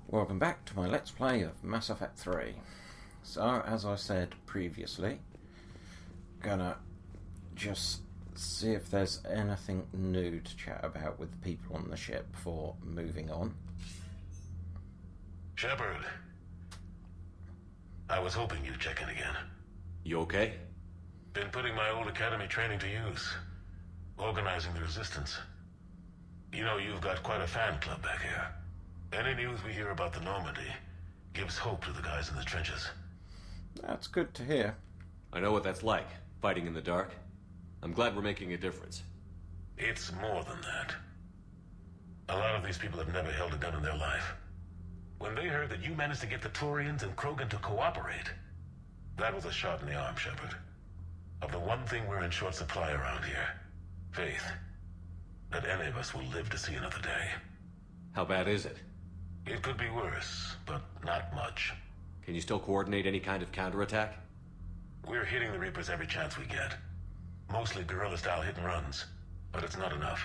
Welcome back to my Let's Play of Mass Effect 3. So, as I said previously, gonna just see if there's anything new to chat about with the people on the ship before moving on. Shepard, I was hoping you'd check in again. You okay? Been putting my old academy training to use. Organizing the resistance. You know, you've got quite a fan club back here. Any news we hear about the Normandy gives hope to the guys in the trenches. That's good to hear. I know what that's like, fighting in the dark. I'm glad we're making a difference. It's more than that. A lot of these people have never held a gun in their life. When they heard that you managed to get the Turians and Krogan to cooperate, that was a shot in the arm, Shepard. Of the one thing we're in short supply around here, faith. That any of us will live to see another day. How bad is it? It could be worse, but not much. Can you still coordinate any kind of counterattack? We're hitting the Reapers every chance we get. Mostly guerrilla-style hit-and-runs, but it's not enough.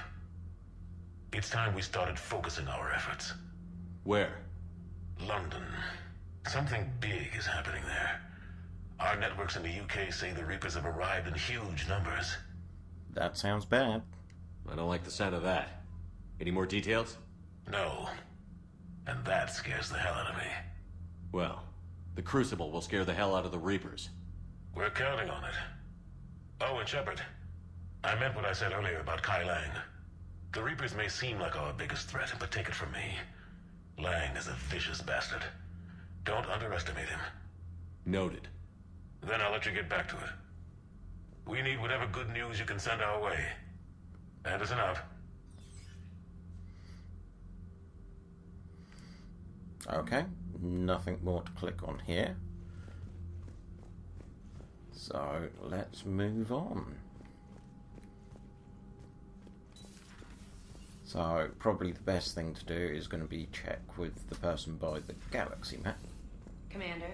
It's time we started focusing our efforts. Where? London. Something big is happening there. Our networks in the UK say the Reapers have arrived in huge numbers. That sounds bad. I don't like the sound of that. Any more details? No. And that scares the hell out of me. Well, the Crucible will scare the hell out of the Reapers. We're counting on it. Oh, and Shepard, I meant what I said earlier about Kai Lang. The Reapers may seem like our biggest threat, but take it from me. Lang is a vicious bastard. Don't underestimate him. Noted. Then I'll let you get back to it. We need whatever good news you can send our way. Anderson out. Okay, nothing more to click on here. So, let's move on. So, probably the best thing to do is going to be check with the person by the galaxy map. Commander.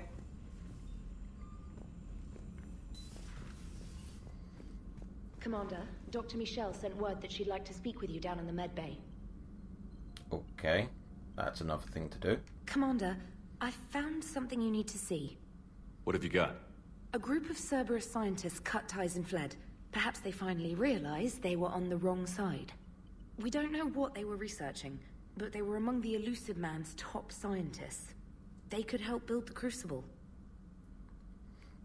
Commander, Dr. Michelle sent word that she'd like to speak with you down in the med bay. Okay, that's another thing to do. Commander, I found something you need to see. What have you got? A group of Cerberus scientists cut ties and fled. Perhaps they finally realized they were on the wrong side. We don't know what they were researching, but they were among the Elusive Man's top scientists. They could help build the Crucible.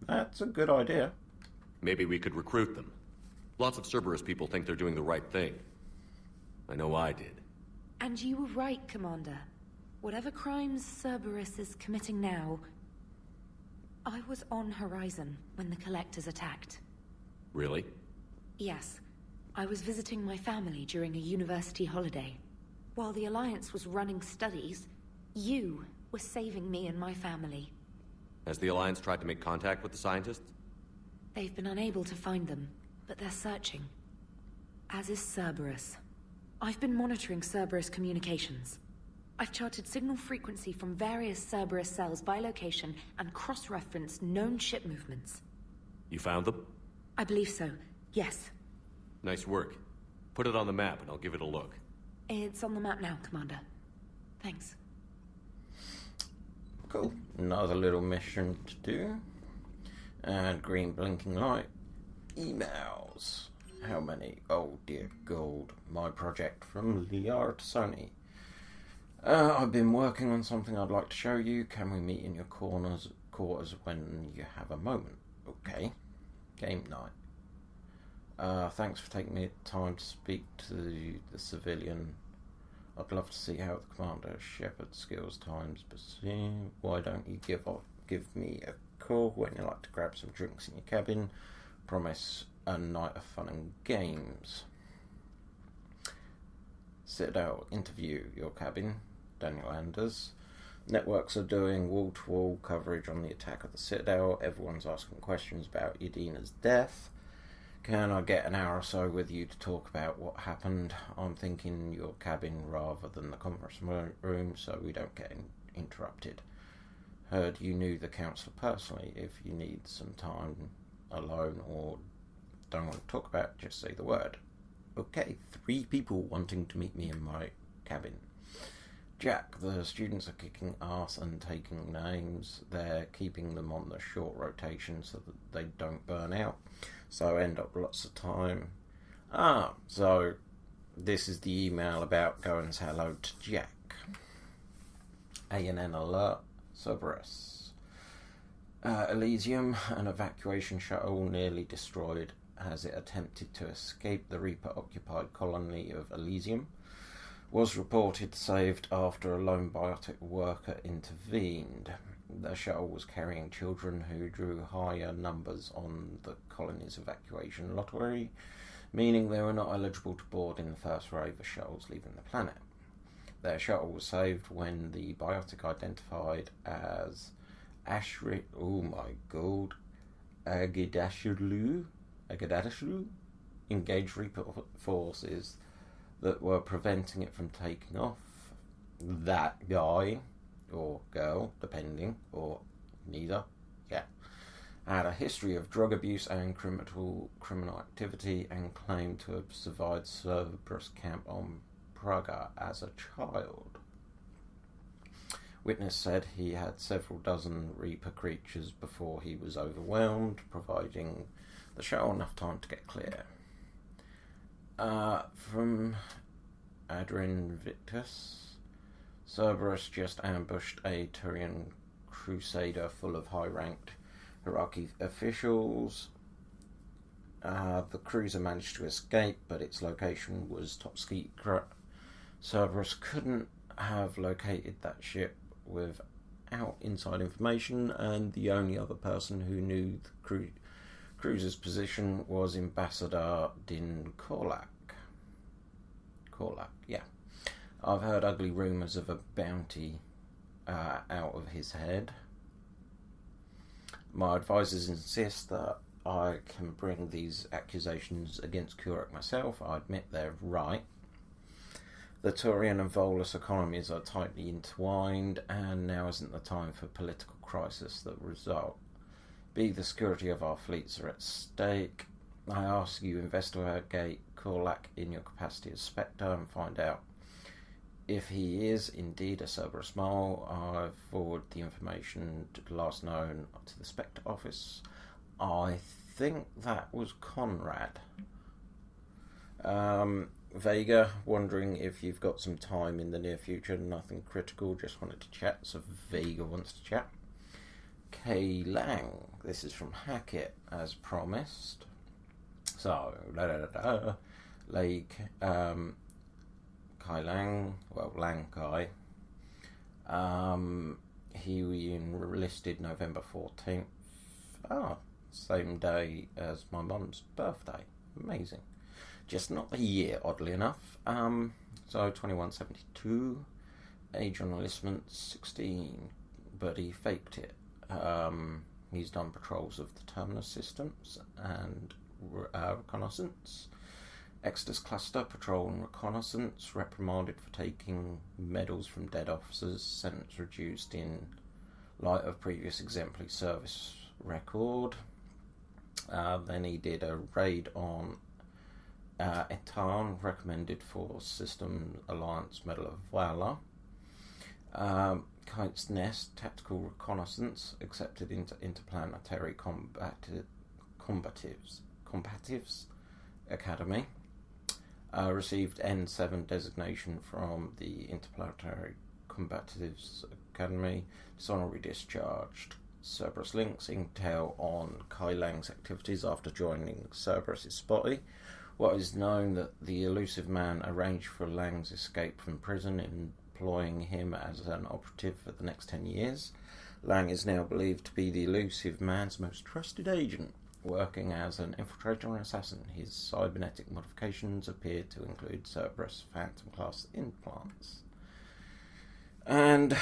That's a good idea. Maybe we could recruit them. Lots of Cerberus people think they're doing the right thing. I know I did. And you were right, Commander. Whatever crimes Cerberus is committing now, I was on Horizon when the Collectors attacked. Really? Yes. I was visiting my family during a university holiday. While the Alliance was running studies, you were saving me and my family. Has the Alliance tried to make contact with the scientists? They've been unable to find them, but they're searching. As is Cerberus. I've been monitoring Cerberus communications. I've charted signal frequency from various Cerberus cells by location and cross-referenced known ship movements. You found them? I believe so, yes. Nice work. Put it on the map and I'll give it a look. It's on the map now, Commander. Thanks. Cool. Another little mission to do. And green blinking light. Emails. How many? Oh dear gold. My project from Liara to Sony. I've been working on something I'd like to show you. Can we meet in your quarters when you have a moment? Okay. Game night. Thanks for taking me time to speak to the civilian. I'd love to see how the Commander Shepard skills times, but why don't you give me a call when you like to grab some drinks in your cabin? Promise a night of fun and games. Citadel interview your cabin. Daniel Anders. Networks are doing wall-to-wall coverage on the attack of the Citadel. Everyone's asking questions about Yadina's death. Can I get an hour or so with you to talk about what happened? I'm thinking your cabin rather than the conference room so we don't get interrupted. Heard you knew the councillor personally. If you need some time alone or don't want to talk about it, just say the word. Okay, 3 people wanting to meet me in my cabin. Jack, the students are kicking ass and taking names. They're keeping them on the short rotation so that they don't burn out. So end up lots of time. So this is the email about going to say hello to Jack. ANN alert, Cerberus. Elysium, an evacuation shuttle nearly destroyed as it attempted to escape the Reaper-occupied colony of Elysium, was reported saved after a lone biotic worker intervened. The shuttle was carrying children who drew higher numbers on the colony's evacuation lottery, meaning they were not eligible to board in the first wave of shuttles leaving the planet. Their shuttle was saved when the biotic identified as Agidashlu engaged Reaper forces that were preventing it from taking off. That guy, or girl, depending, or neither, had a history of drug abuse and criminal activity and claimed to have survived Cerberus camp on Praga as a child. Witness said he had several dozen Reaper creatures before he was overwhelmed, providing the shuttle enough time to get clear. From Adrian Victus, Cerberus just ambushed a Turian crusader full of high-ranked hierarchy officials. The cruiser managed to escape, but its location was top secret. Cerberus couldn't have located that ship without inside information, and the only other person who knew the cruiser's position was Ambassador Din Korlak. I've heard ugly rumours of a bounty out of his head. My advisors insist that I can bring these accusations against Kurek myself. I admit they're right. The Turian and Volus economies are tightly intertwined, and now isn't the time for political crisis that result. The security of our fleets are at stake. I ask you investigate Korlak in your capacity as Spectre and find out if he is indeed a Cerberus mole. I forward the information to last known to the Spectre office. I think that was Conrad. Vega, wondering if you've got some time in the near future. Nothing critical, just wanted to chat. So Vega wants to chat. K. Lang, this is from Hackett, as promised. So, Kai Lang, Lang Kai. He enlisted November 14th. Same day as my mum's birthday. Amazing. Just not the year, oddly enough. So 2172. Age on enlistment 16, but he faked it. He's done patrols of the terminus systems and reconnaissance. Exodus Cluster, patrol and reconnaissance. Reprimanded for taking medals from dead officers. Sentence reduced in light of previous exemplary service record. Then he did a raid on Etan, recommended for System Alliance Medal of Valor. Kite's Nest, tactical reconnaissance, accepted into Interplanetary Combatives Academy. Received N7 designation from the Interplanetary Combatives Academy. Dishonorably discharged. Cerberus links, intel on Kai Lang's activities after joining Cerberus' spotty. What is known that the elusive man arranged for Lang's escape from prison, employing him as an operative for the next 10 years. Lang is now believed to be the elusive man's most trusted agent, working as an infiltrator and assassin. His cybernetic modifications appear to include Cerberus Phantom class implants. And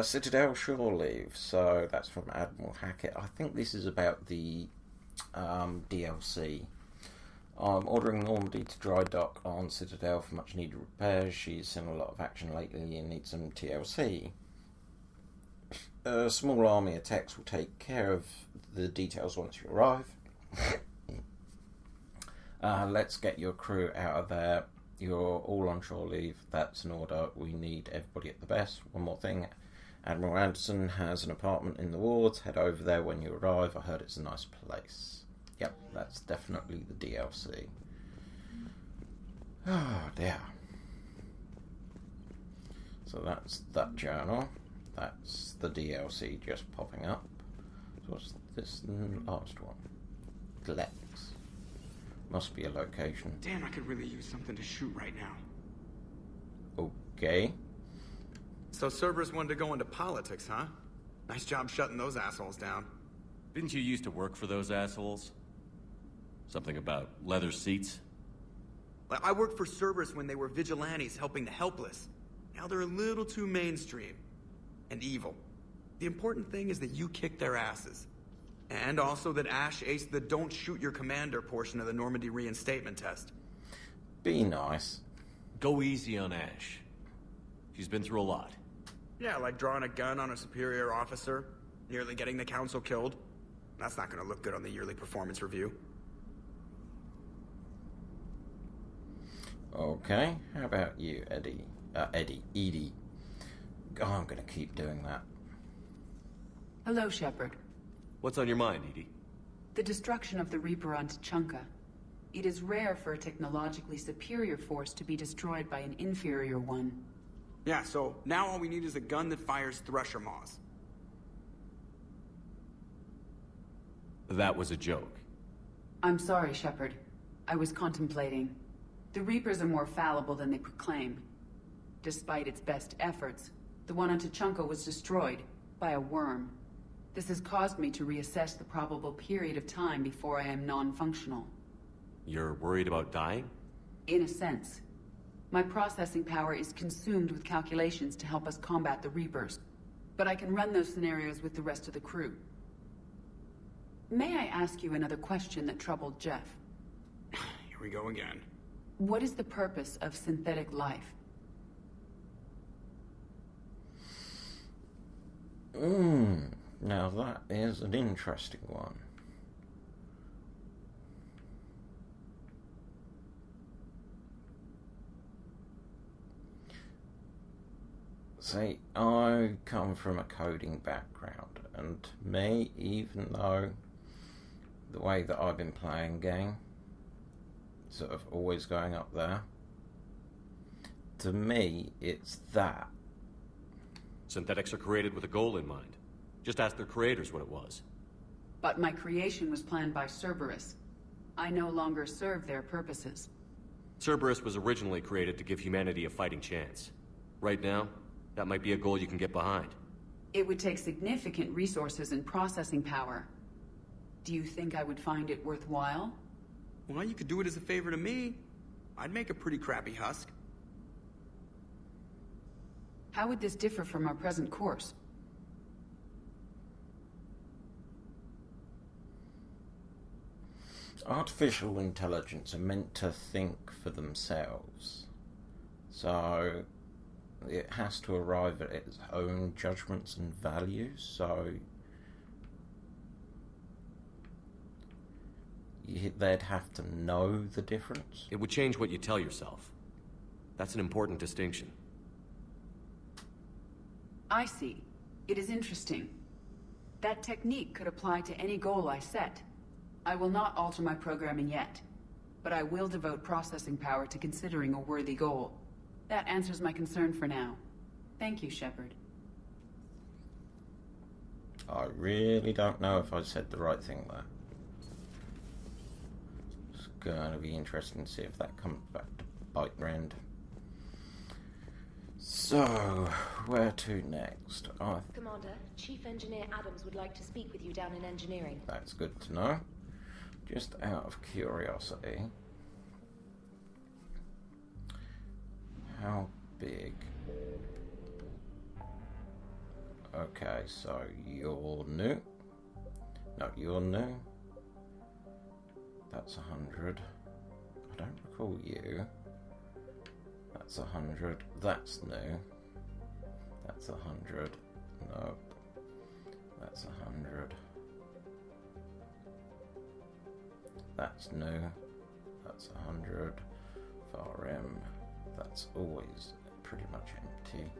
Citadel Shore Leave. So that's from Admiral Hackett. I think this is about the DLC. I'm ordering Normandy to dry dock on Citadel for much needed repairs. She's seen a lot of action lately and needs some TLC. A small army of techs will take care of the details once you arrive. Let's get your crew out of there. You're all on shore leave. That's an order. We need everybody at the best. One more thing. Admiral Anderson has an apartment in the wards. Head over there when you arrive. I heard it's a nice place. Yep, that's definitely the DLC. Oh dear. So that's that journal. That's the DLC just popping up. So what's this last one? Glex. Must be a location. Damn, I could really use something to shoot right now. Okay. So Cerberus wanted to go into politics, huh? Nice job shutting those assholes down. Didn't you used to work for those assholes? Something about leather seats? I worked for Cerberus when they were vigilantes helping the helpless. Now they're a little too mainstream. And evil. The important thing is that you kicked their asses. And also that Ash aced the don't shoot your commander portion of the Normandy reinstatement test. Be nice. Go easy on Ash. She's been through a lot. Yeah, like drawing a gun on a superior officer, nearly getting the council killed. That's not gonna look good on the yearly performance review. Okay, how about you, Edie? Edie. Oh, I'm gonna keep doing that. Hello, Shepard. What's on your mind, Edie? The destruction of the Reaper on Tuchanka. It is rare for a technologically superior force to be destroyed by an inferior one. Yeah, so now all we need is a gun that fires Thresher Maws. That was a joke. I'm sorry, Shepard. I was contemplating. The Reapers are more fallible than they proclaim. Despite its best efforts, the one on Tuchanka was destroyed by a worm. This has caused me to reassess the probable period of time before I am non-functional. You're worried about dying? In a sense. My processing power is consumed with calculations to help us combat the Reapers. But I can run those scenarios with the rest of the crew. May I ask you another question that troubled Jeff? Here we go again. What is the purpose of synthetic life? Now that is an interesting one. See, I come from a coding background, and me, even though the way that I've been playing game, sort of always going up there, to me, it's that. Synthetics are created with a goal in mind. Just ask their creators what it was. But my creation was planned by Cerberus. I no longer serve their purposes. Cerberus was originally created to give humanity a fighting chance. Right now, that might be a goal you can get behind. It would take significant resources and processing power. Do you think I would find it worthwhile? Well, you could do it as a favor to me. I'd make a pretty crappy husk. How would this differ from our present course? Artificial intelligence are meant to think for themselves. So it has to arrive at its own judgments and values, so they'd have to know the difference. It would change what you tell yourself. That's an important distinction. I see. It is interesting. That technique could apply to any goal I set. I will not alter my programming yet, but I will devote processing power to considering a worthy goal. That answers my concern for now. Thank you, Shepard. I really don't know if I said the right thing there. It's going to be interesting to see if that comes back to bite round. So, where to next? Commander, Chief Engineer Adams would like to speak with you down in engineering. That's good to know. Just out of curiosity, how big? Okay, so you're new. No, you're new. That's 100. I don't recall you. That's 100. That's new. That's 100. Nope. That's 100. That's new. That's 100. Far M. That's always pretty much empty.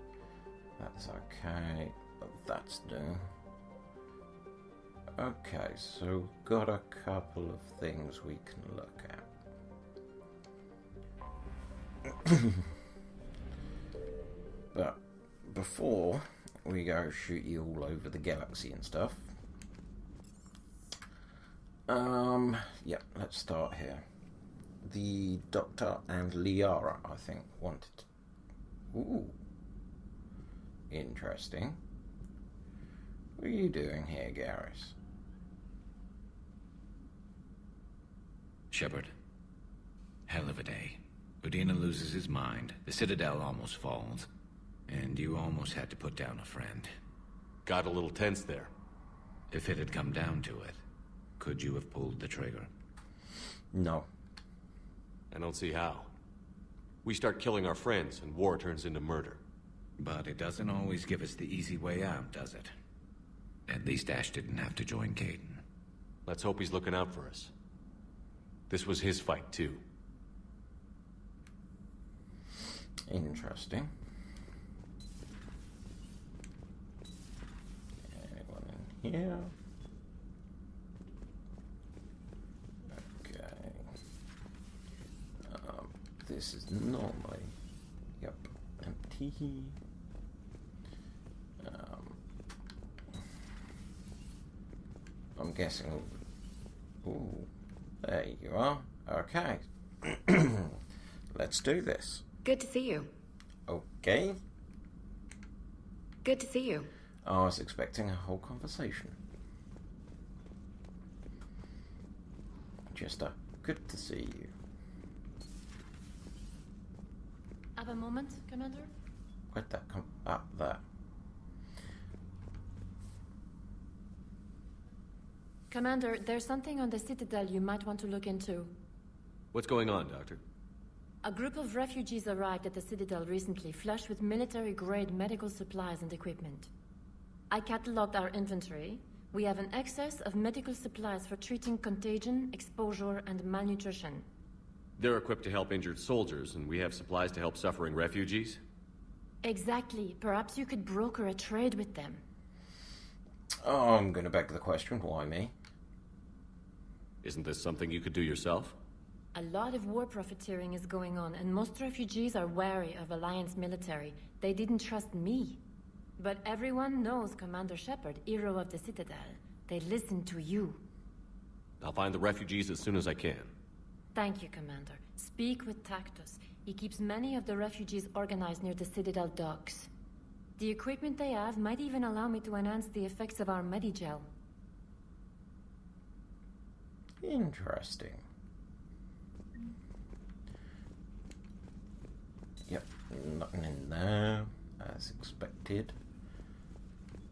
That's okay. That's due. Okay, so got a couple of things we can look at. But before we go shoot you all over the galaxy and stuff, yeah, let's start here. The Doctor and Liara, I think, wanted to... Ooh. Interesting. What are you doing here, Garrus? Shepard. Hell of a day. Udina loses his mind, the Citadel almost falls, and you almost had to put down a friend. Got a little tense there. If it had come down to it, could you have pulled the trigger? No. I don't see how. We start killing our friends, and war turns into murder. But it doesn't always give us the easy way out, does it? At least Ash didn't have to join Caden. Let's hope he's looking out for us. This was his fight, too. Interesting. Anyone in here? Okay. This is normally... Yep, empty. I'm guessing... Ooh, there you are. Okay. Let's do this. Good to see you. Okay. Good to see you. I was expecting a whole conversation. Just a good to see you. Have a moment, Commander? Where'd that come up there? Commander, there's something on the Citadel you might want to look into. What's going on, Doctor? A group of refugees arrived at the Citadel recently, flushed with military-grade medical supplies and equipment. I cataloged our inventory. We have an excess of medical supplies for treating contagion, exposure, and malnutrition. They're equipped to help injured soldiers, and we have supplies to help suffering refugees? Exactly. Perhaps you could broker a trade with them. Oh, I'm going to beg the question, why me? Isn't this something you could do yourself? A lot of war profiteering is going on, and most refugees are wary of Alliance military. They didn't trust me. But everyone knows Commander Shepard, hero of the Citadel. They listen to you. I'll find the refugees as soon as I can. Thank you, Commander. Speak with Tactus. He keeps many of the refugees organized near the Citadel docks. The equipment they have might even allow me to enhance the effects of our Medigel. Interesting. Yep, nothing in there, as expected.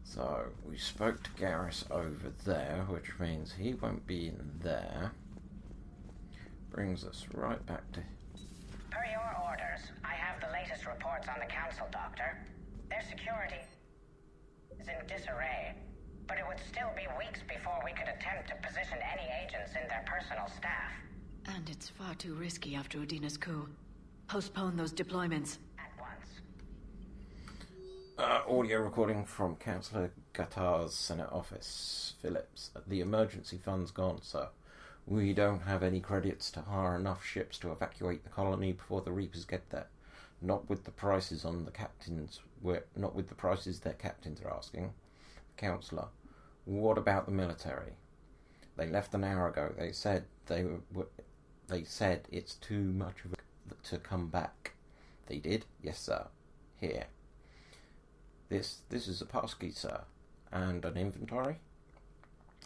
So, we spoke to Garrus over there, which means he won't be in there. Brings us right back to... Per your orders, I have the latest reports on the Council, Doctor. Their security is in disarray, but it would still be weeks before we could attempt to position any agents in their personal staff. And it's far too risky after Udina's coup. Postpone those deployments. At once. Audio recording from Councillor Qatar's Senate office. Phillips. The emergency fund's gone, sir. We don't have any credits to hire enough ships to evacuate the colony before the Reapers get there. Not with the prices on the captains. Not with the prices their captains are asking. Councillor, what about the military? They left an hour ago. They said They said it's too much of to come back. They did? Yes, sir. Here. This is a passkey, sir. And an inventory?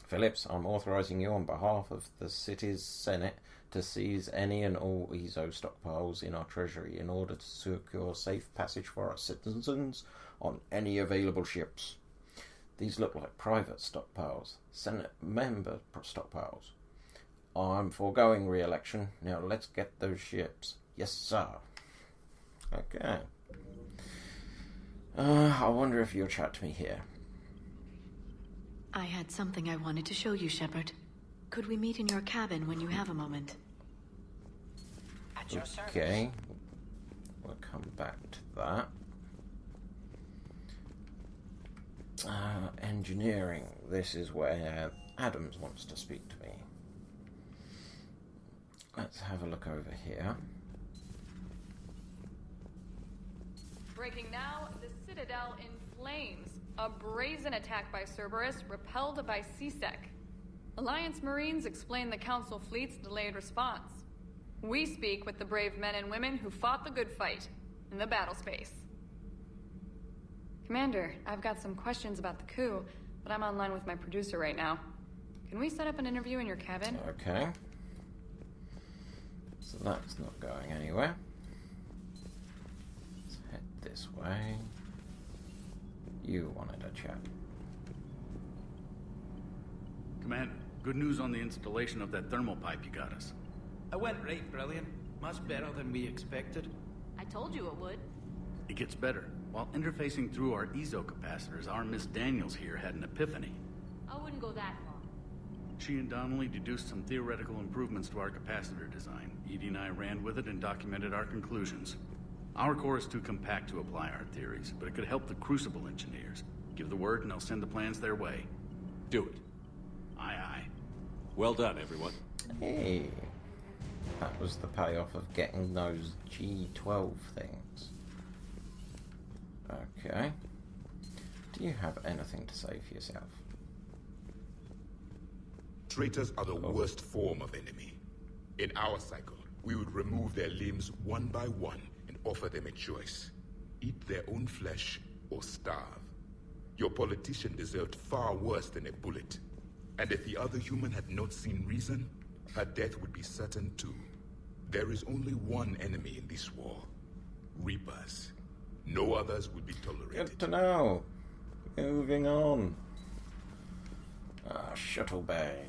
Phillips, I'm authorizing you on behalf of the city's Senate to seize any and all EZO stockpiles in our treasury in order to secure safe passage for our citizens on any available ships. These look like private stockpiles, Senate member stockpiles. I'm foregoing re-election. Now let's get those ships. Yes, sir. Okay. I wonder if you'll chat to me here. I had something I wanted to show you, Shepard. Could we meet in your cabin when you have a moment? At your service. Okay. we'll come back to that. Engineering. This is where Adams wants to speak to me. Let's have a look over here. Breaking now, the Citadel in flames. A brazen attack by Cerberus, repelled by CSEC. Alliance Marines explain the Council fleet's delayed response. We speak with the brave men and women who fought the good fight in the battle space. Commander, I've got some questions about the coup, but I'm online with my producer right now. Can we set up an interview in your cabin? Okay. So that's not going anywhere. Let's head this way. You wanted a chat. Commander, good news on the installation of that thermal pipe you got us. It went right brilliant. Much better than we expected. I told you it would. It gets better. While interfacing through our EZO capacitors, our Miss Daniels here had an epiphany. I wouldn't go that far. She and Donnelly deduced some theoretical improvements to our capacitor design. Edie and I ran with it and documented our conclusions. Our core is too compact to apply our theories, but it could help the Crucible engineers. Give the word and I'll send the plans their way. Do it. Aye, aye. Well done, everyone. Hey. That was the payoff of getting those G12 things. Okay. Do you have anything to say for yourself? Traitors are the worst form of enemy. In our cycle, we would remove their limbs one by one and offer them a choice. Eat their own flesh or starve. Your politician deserved far worse than a bullet. And if the other human had not seen reason, her death would be certain too. There is only one enemy in this war. Reapers. No others would be tolerated. Good to know. Moving on. Shuttle Bay.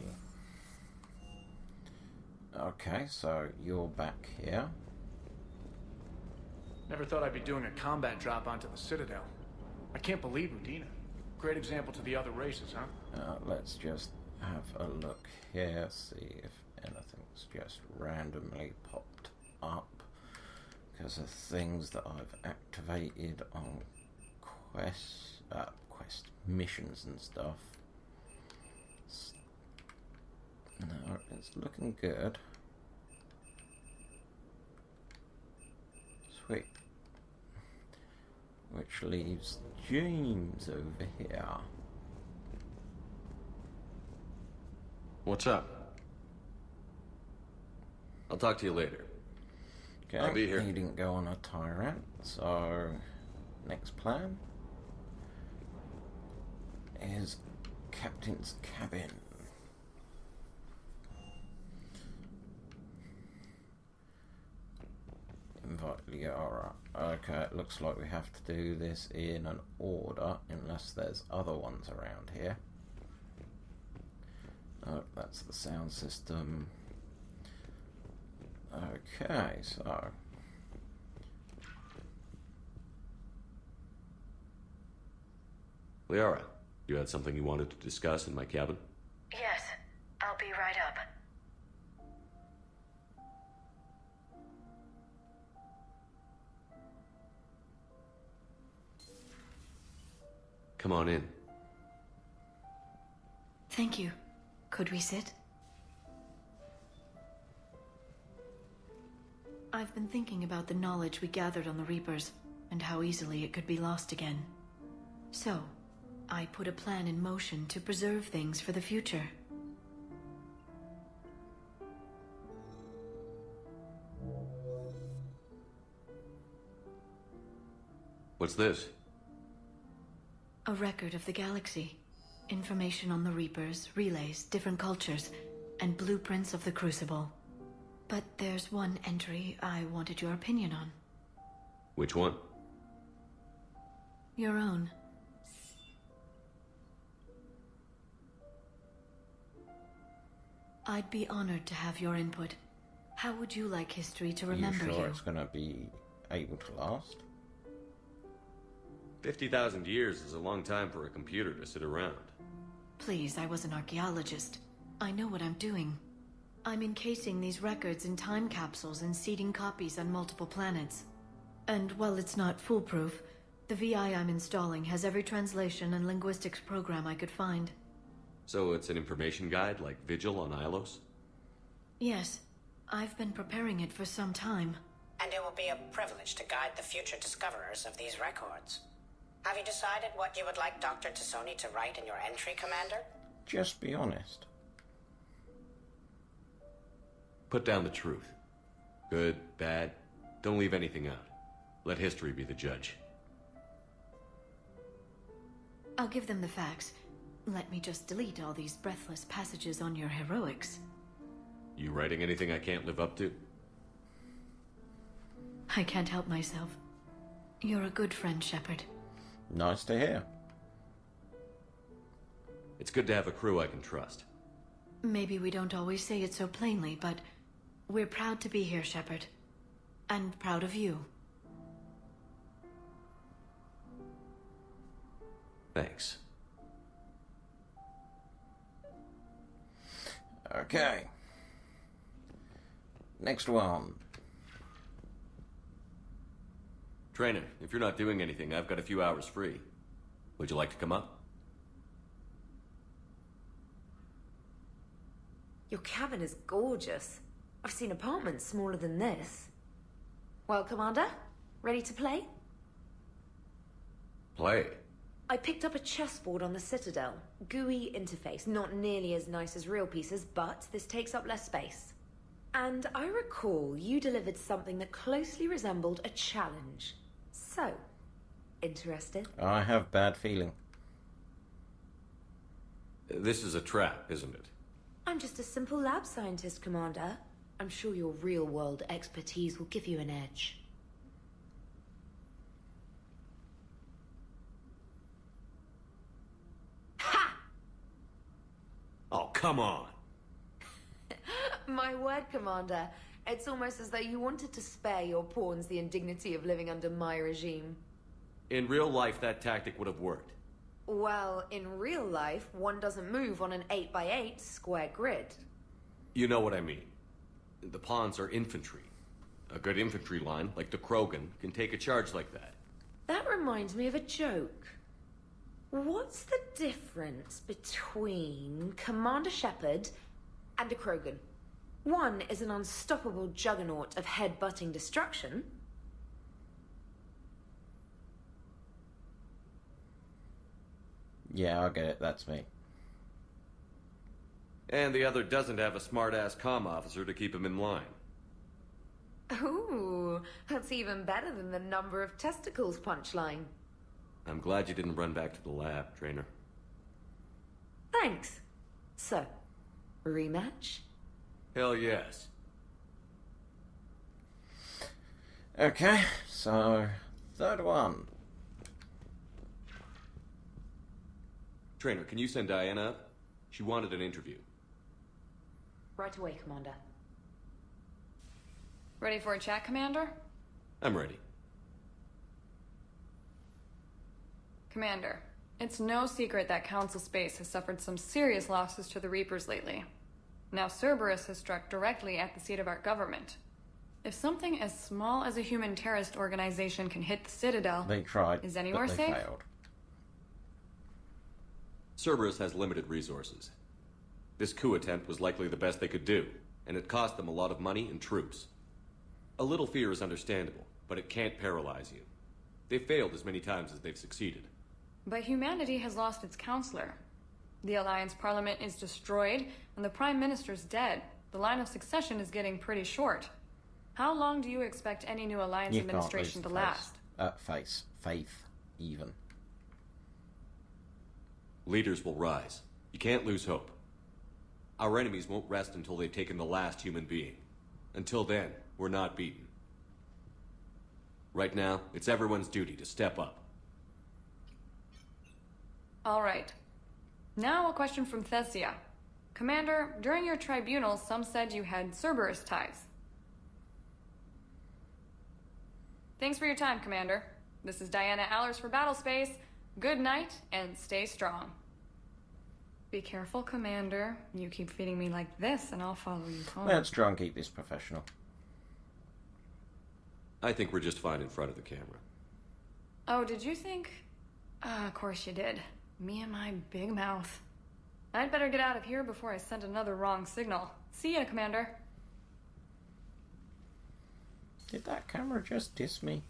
Okay, so you're back here. Never thought I'd be doing a combat drop onto the Citadel. I can't believe Udina. Great example to the other races, huh? Let's just have a look here, see if anything's just randomly popped up. Because of things that I've activated on quest missions and stuff. No, it's looking good. Sweet. Which leaves James over here. What's up? I'll talk to you later. Okay, I'll be here. He didn't go on a tyrant, so next plan is Captain's cabin. Invite Liara. Okay, it looks like we have to do this in an order, unless there's other ones around here. Oh, that's the sound system. Okay, so... Liara, you had something you wanted to discuss in my cabin? Yes, I'll be right up. Come on in. Thank you. Could we sit? I've been thinking about the knowledge we gathered on the Reapers, and how easily it could be lost again. So, I put a plan in motion to preserve things for the future. What's this? A record of the galaxy. Information on the Reapers, relays, different cultures, and blueprints of the Crucible. But there's one entry I wanted your opinion on. Which one? Your own. I'd be honored to have your input. How would you like history to remember you? Are you sure it's going to be able to last? 50,000 years is a long time for a computer to sit around. Please, I was an archaeologist. I know what I'm doing. I'm encasing these records in time capsules and seeding copies on multiple planets. And while it's not foolproof, the VI I'm installing has every translation and linguistics program I could find. So it's an information guide like Vigil on Ilos? Yes. I've been preparing it for some time. And it will be a privilege to guide the future discoverers of these records. Have you decided what you would like Dr. Tassoni to write in your entry, Commander? Just be honest. Put down the truth. Good, bad, don't leave anything out. Let history be the judge. I'll give them the facts. Let me just delete all these breathless passages on your heroics. You writing anything I can't live up to? I can't help myself. You're a good friend, Shepard. Nice to hear. It's good to have a crew I can trust. Maybe we don't always say it so plainly, but we're proud to be here, Shepard. And proud of you. Thanks. Okay. Next one. Trainer, if you're not doing anything, I've got a few hours free. Would you like to come up? Your cabin is gorgeous. I've seen apartments smaller than this. Well, Commander, ready to play? Play? I picked up a chessboard on the Citadel. GUI interface, not nearly as nice as real pieces, but this takes up less space. And I recall you delivered something that closely resembled a challenge. So, interested? I have bad feeling. This is a trap, isn't it? I'm just a simple lab scientist, Commander. I'm sure your real-world expertise will give you an edge. Ha! Oh, come on! My word, Commander. It's almost as though you wanted to spare your pawns the indignity of living under my regime. In real life, that tactic would have worked. Well, in real life, one doesn't move on an 8x8 square grid. You know what I mean. The pawns are infantry. A good infantry line, like the Krogan, can take a charge like that. That reminds me of a joke. What's the difference between Commander Shepard and a Krogan? One is an unstoppable juggernaut of head-butting destruction. Yeah, I get it. That's me. And the other doesn't have a smart-ass comm officer to keep him in line. Ooh, that's even better than the number of testicles punchline. I'm glad you didn't run back to the lab, Trainer. Thanks. So, rematch? Hell yes. Okay, so third one. Trainer, can you send Diana up? She wanted an interview. Right away, Commander. Ready for a chat, Commander? I'm ready. Commander, it's no secret that Council Space has suffered some serious losses to the Reapers lately. Now Cerberus has struck directly at the seat of our government. If something as small as a human terrorist organization can hit the Citadel, They tried, is anywhere but they safe? failed. Cerberus has limited resources. This coup attempt was likely the best they could do, and it cost them a lot of money and troops. A little fear is understandable, but it can't paralyze you. They've failed as many times as they've succeeded. But humanity has lost its counselor. The Alliance Parliament is destroyed, and the Prime Minister's dead. The line of succession is getting pretty short. How long do you expect any new Alliance You can't administration lose to last? faith, even. Leaders will rise. You can't lose hope. Our enemies won't rest until they've taken the last human being. Until then, we're not beaten. Right now, it's everyone's duty to step up. All right. Now a question from Thessia. Commander, during your tribunal, some said you had Cerberus ties. Thanks for your time, Commander. This is Diana Allers for Battlespace. Good night, and stay strong. Be careful, Commander. You keep feeding me like this, and I'll follow you home. Let's try and keep this professional. I think we're just fine in front of the camera. Oh, did you think? Of course you did. Me and my big mouth. I'd better get out of here before I send another wrong signal. See ya, Commander. Did that camera just diss me?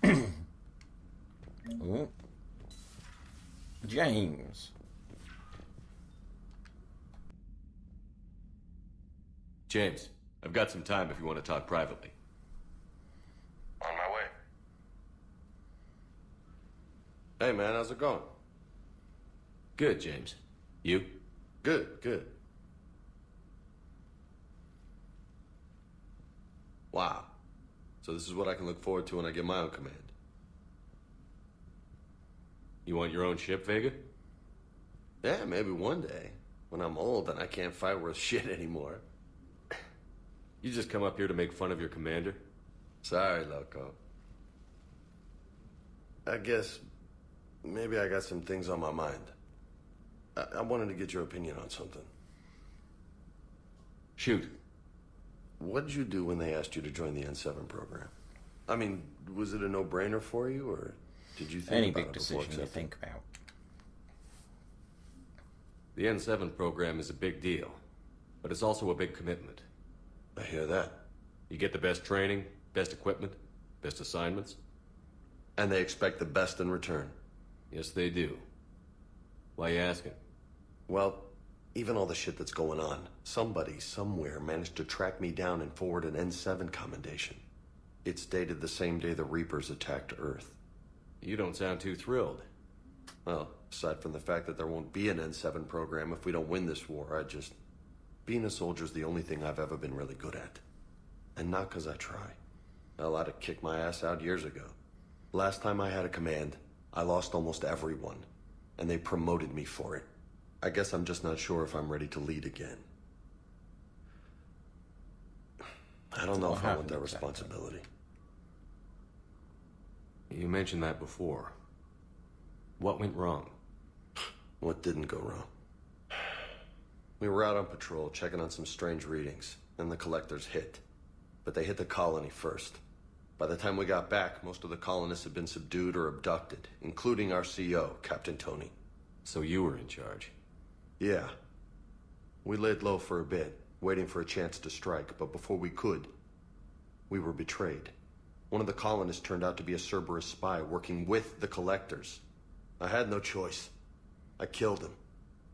Ooh. James. James, I've got some time if you want to talk privately. On my way. Hey man, how's it going? Good, James. You? Good, good. Wow. So this is what I can look forward to when I get my own command. You want your own ship, Vega? Yeah, maybe one day. When I'm old and I can't fight worth shit anymore. You just come up here to make fun of your commander? Sorry, Loco. I guess maybe I got some things on my mind. I wanted to get your opinion on something. Shoot. What did you do when they asked you to join the N7 program? I mean, was it a no-brainer for you, or did you think Any about big it before decision you accepting? think about. The N7 program is a big deal, but it's also a big commitment. I hear that. You get the best training, best equipment, best assignments. And they expect the best in return. Yes, they do. Why you asking? Well, even all the shit that's going on, somebody somewhere managed to track me down and forward an N7 commendation. It's dated the same day the Reapers attacked Earth. You don't sound too thrilled. Well, aside from the fact that there won't be an N7 program if we don't win this war, being a soldier's the only thing I've ever been really good at. And not 'cause I try. Hell, I'd have kicked my ass out years ago. Last time I had a command, I lost almost everyone, and they promoted me for it. I guess I'm just not sure if I'm ready to lead again. I don't know if I want that responsibility. You mentioned that before. What went wrong? What didn't go wrong? We were out on patrol, checking on some strange readings, and the collectors hit. But they hit the colony first. By the time we got back, most of the colonists had been subdued or abducted, including our CO, Captain Tony. So you were in charge? Yeah. We laid low for a bit, waiting for a chance to strike, but before we could, we were betrayed. One of the colonists turned out to be a Cerberus spy working with the collectors. I had no choice. I killed him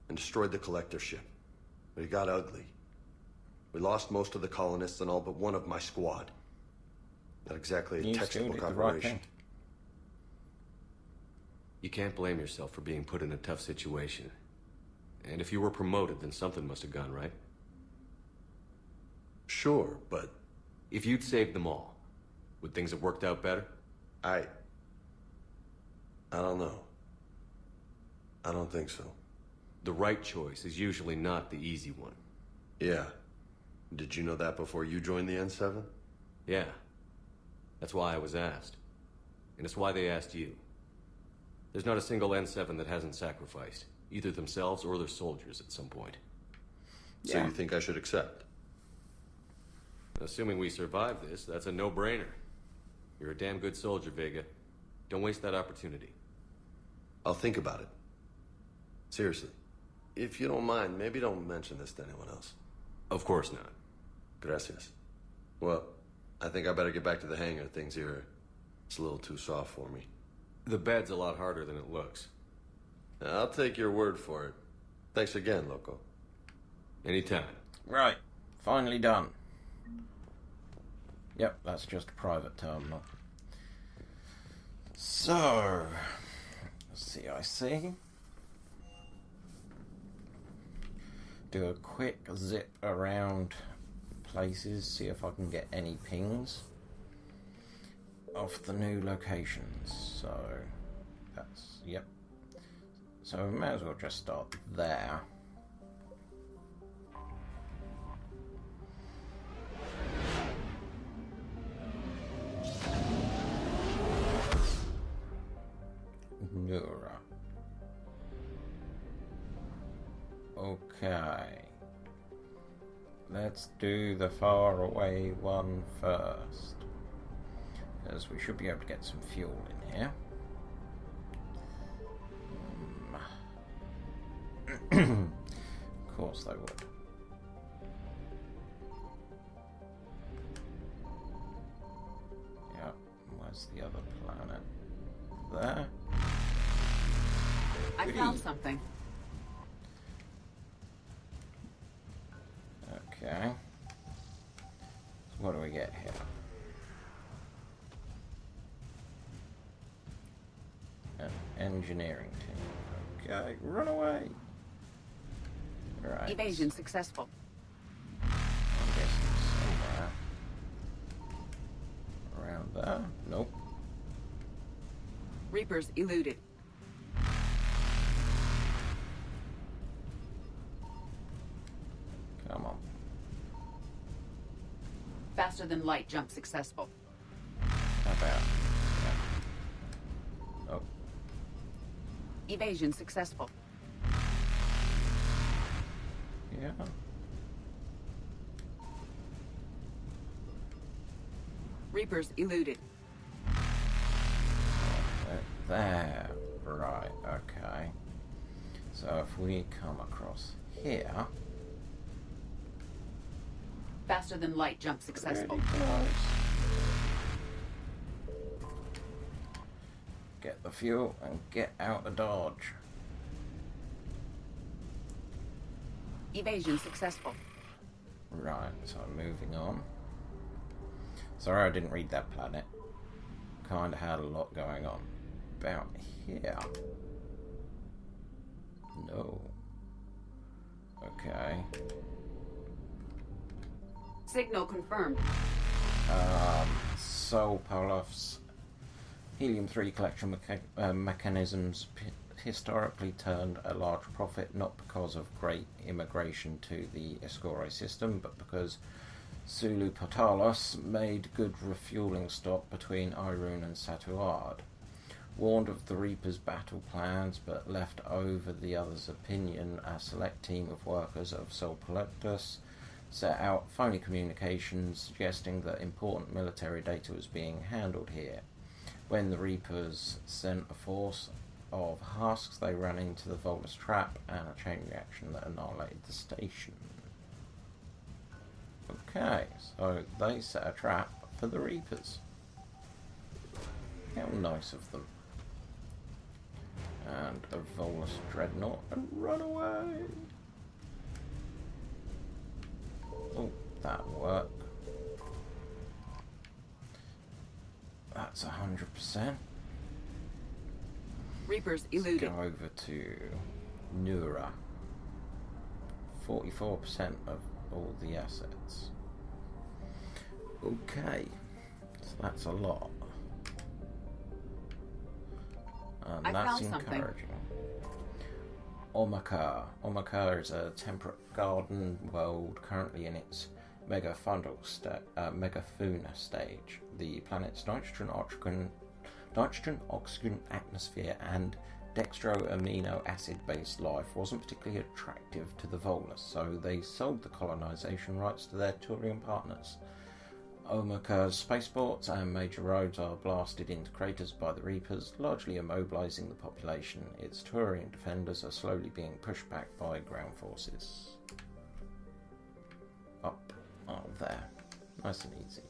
and destroyed the collector ship. But it got ugly. We lost most of the colonists and all but one of my squad. Not exactly a textbook operation. You can't blame yourself for being put in a tough situation. And if you were promoted, then something must have gone right. Sure, but if you'd saved them all, would things have worked out better? I don't know. I don't think so. The right choice is usually not the easy one. Yeah. Did you know that before you joined the N7? Yeah. That's why I was asked. And it's why they asked you. There's not a single N7 that hasn't sacrificed, either themselves or their soldiers at some point. So Yeah. you think I should accept? Assuming we survive this, that's a no-brainer. You're a damn good soldier, Vega. Don't waste that opportunity. I'll think about it. Seriously. If you don't mind, maybe don't mention this to anyone else. Of course not. Gracias. Well, I think I better get back to the hangar. Things here, it's a little too soft for me. The bed's a lot harder than it looks. I'll take your word for it. Thanks again, Loco. Anytime. Right. Finally done. Yep, that's just a private terminal. So, CIC. Do a quick zip around places, see if I can get any pings off the new locations. So, that's, yep. So we may as well just start there. Nura. Okay. Let's do the faraway one first. Because we should be able to get some fuel in here. Of course they would. Yeah, where's the other planet? There. I found something. Okay. So what do we get here? An engineering team. Okay, run away. Right. Evasion successful. I'm guessing somewhere around there. Nope. Reapers eluded. Come on. Faster than light jump successful. How about? Yeah. Nope. Evasion successful. Yeah. Reapers eluded. There. Right, okay. So if we come across here... Faster than light jump successful. Pretty close. Get the fuel and get out of Dodge. Evasion successful. Right, so moving on. Sorry I didn't read that planet. Kinda had a lot going on. About here. No. Okay. Signal confirmed. Sol Pavlov's helium-3 collection mechanisms historically turned a large profit, not because of great immigration to the Escore system, but because Sulu Patalos made good refueling stop between Irun and Satuard. Warned of the Reaper's battle plans, but left over the others' opinion, a select team of workers of Sol Paletus set out phony communications suggesting that important military data was being handled here. When the Reapers sent a force of husks, they ran into the Volus trap and a chain reaction that annihilated the station. Okay, so they set a trap for the Reapers. How nice of them. And a Volus dreadnought and run away. Oh, that'll work. That's 100%. Reapers eluded. Let's go over to Nura. 44% of all the assets. Okay, so that's a lot. And I that's found something. encouraging. Omakar. Omakar is a temperate garden world currently in its megafauna stage. The planet's nitrogen, oxygen atmosphere and dextroamino acid-based life wasn't particularly attractive to the Volus, so they sold the colonization rights to their Turian partners. Omakar's spaceports and major roads are blasted into craters by the Reapers, largely immobilizing the population. Its Turian defenders are slowly being pushed back by ground forces. Up. Oh, there. Nice and easy.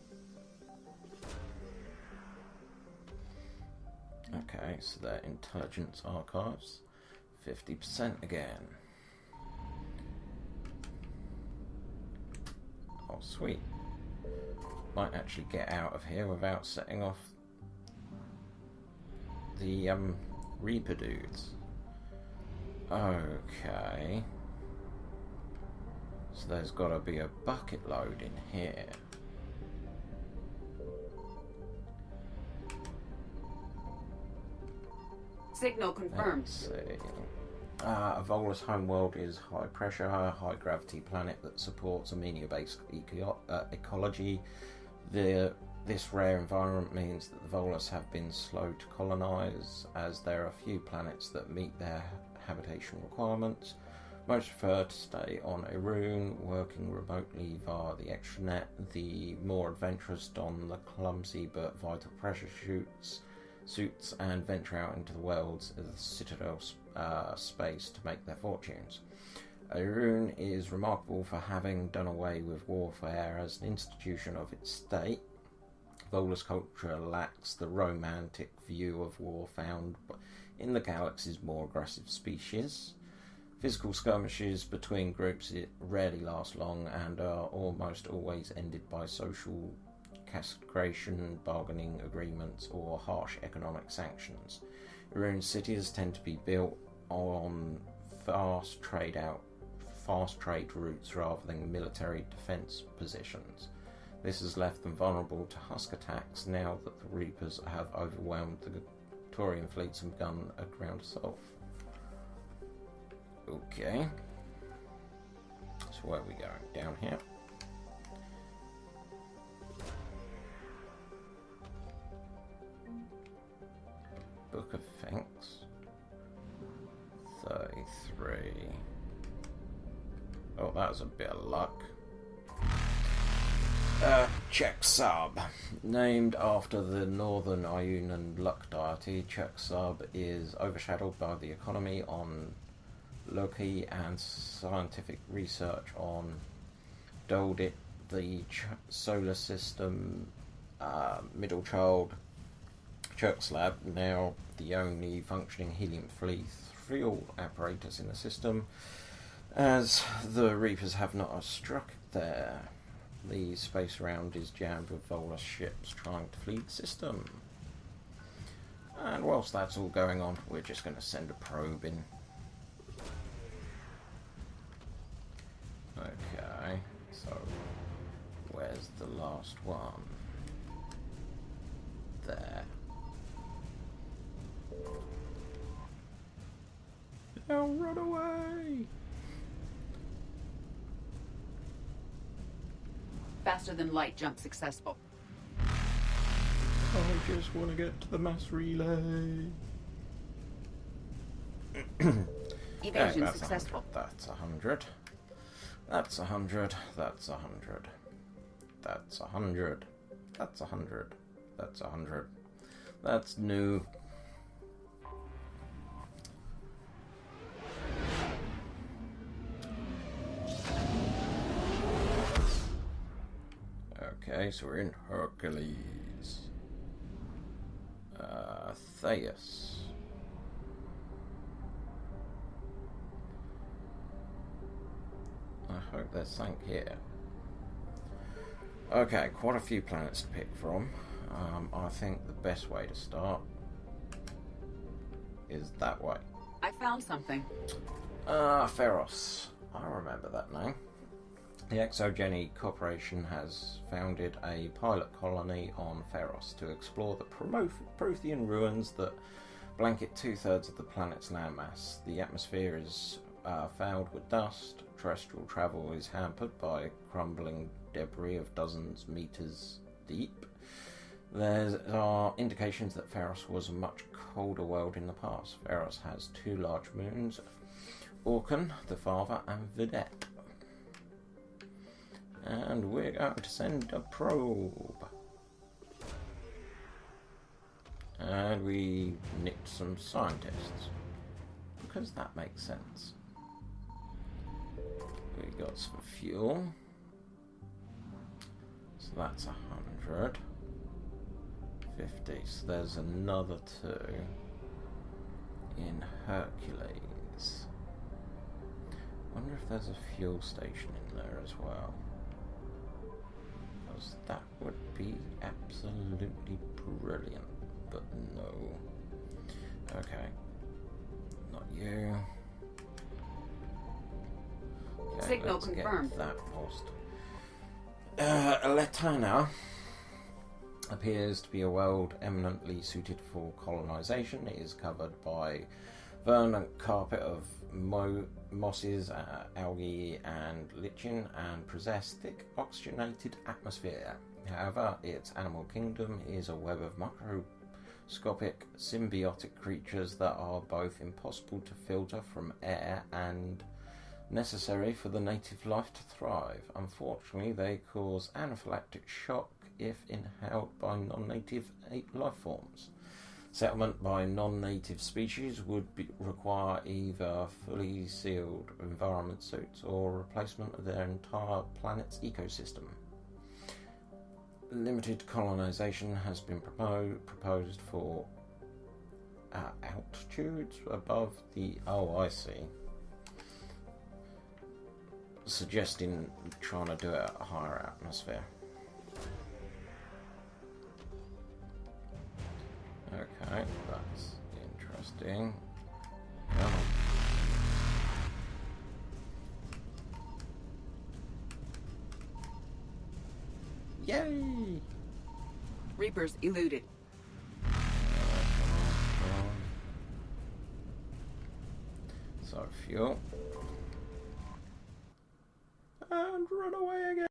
Okay, so their intelligence archives. 50% again. Oh, sweet. Might actually get out of here without setting off the Reaper dudes. Okay. So there's got to be a bucket load in here. Signal confirmed. Let's see. A Volus homeworld is high pressure, high gravity planet that supports amino-based ecology. This rare environment means that the Volus have been slow to colonize, as there are few planets that meet their habitation requirements. Most prefer to stay on a rune, working remotely via the extranet. The more adventurous don the clumsy but vital pressure suits and venture out into the worlds of the Citadel space to make their fortunes. Irun is remarkable for having done away with warfare as an institution of its state. Vola's culture lacks the romantic view of war found in the galaxy's more aggressive species. Physical skirmishes between groups rarely last long and are almost always ended by social castration, bargaining agreements, or harsh economic sanctions. Irun cities tend to be built on fast trade routes rather than military defence positions. This has left them vulnerable to husk attacks now that the Reapers have overwhelmed the Turian fleets and begun a ground assault. Okay. So where are we going? Down here. Book of Finks. 33. Oh, that was a bit of luck. Czech Sub. Named after the northern Ionian luck deity, Czech Sub is overshadowed by the economy on Loki and scientific research on Doldit, the solar system middle child. Czech now the only functioning helium-free fuel apparatus in the system, as the Reapers have not struck there. The space around is jammed with Vola ships trying to flee the system. And whilst that's all going on, we're just going to send a probe in. Okay, so where's the last one? There. Now run away! Faster than light jump successful. I just want to get to the mass relay. Evasion that's successful. 100. That's 100. That's 100. That's 100. That's 100. That's 100. That's 100. That's new. Okay, so we're in Hercules. Theus. I hope they're sank here. Okay, quite a few planets to pick from. I think the best way to start is that way. I found something. Pharos. I remember that name. The Exogeny Corporation has founded a pilot colony on Pharos to explore the Prothean ruins that blanket 2/3 of the planet's landmass. The atmosphere is fouled with dust. Terrestrial travel is hampered by crumbling debris of dozens meters deep. There are indications that Pharos was a much colder world in the past. Pharos has 2 large moons, Orkan, the father, and Vedette. And we're going to send a probe. And we nicked some scientists, because that makes sense. We got some fuel. So that's 100. 50. So there's another 2 in Hercules. Wonder if there's a fuel station in there as well. Because that would be absolutely brilliant. But no. Okay. Not you. Okay, Signal let's confirmed. Get that post. Letana appears to be a world eminently suited for colonization. It is covered by verdant carpet of mosses, algae and lichen, and possess thick oxygenated atmosphere. However, its animal kingdom is a web of microscopic symbiotic creatures that are both impossible to filter from air and necessary for the native life to thrive. Unfortunately, they cause anaphylactic shock if inhaled by non-native life forms. Settlement by non-native species would require either fully sealed environment suits or replacement of their entire planet's ecosystem. Limited colonization has been proposed for altitudes above the... Oh, I see. Suggesting trying to do it at a higher atmosphere. Okay, that's interesting. Come on. Yay! Reapers eluded. Come on. So, fuel. And run away again.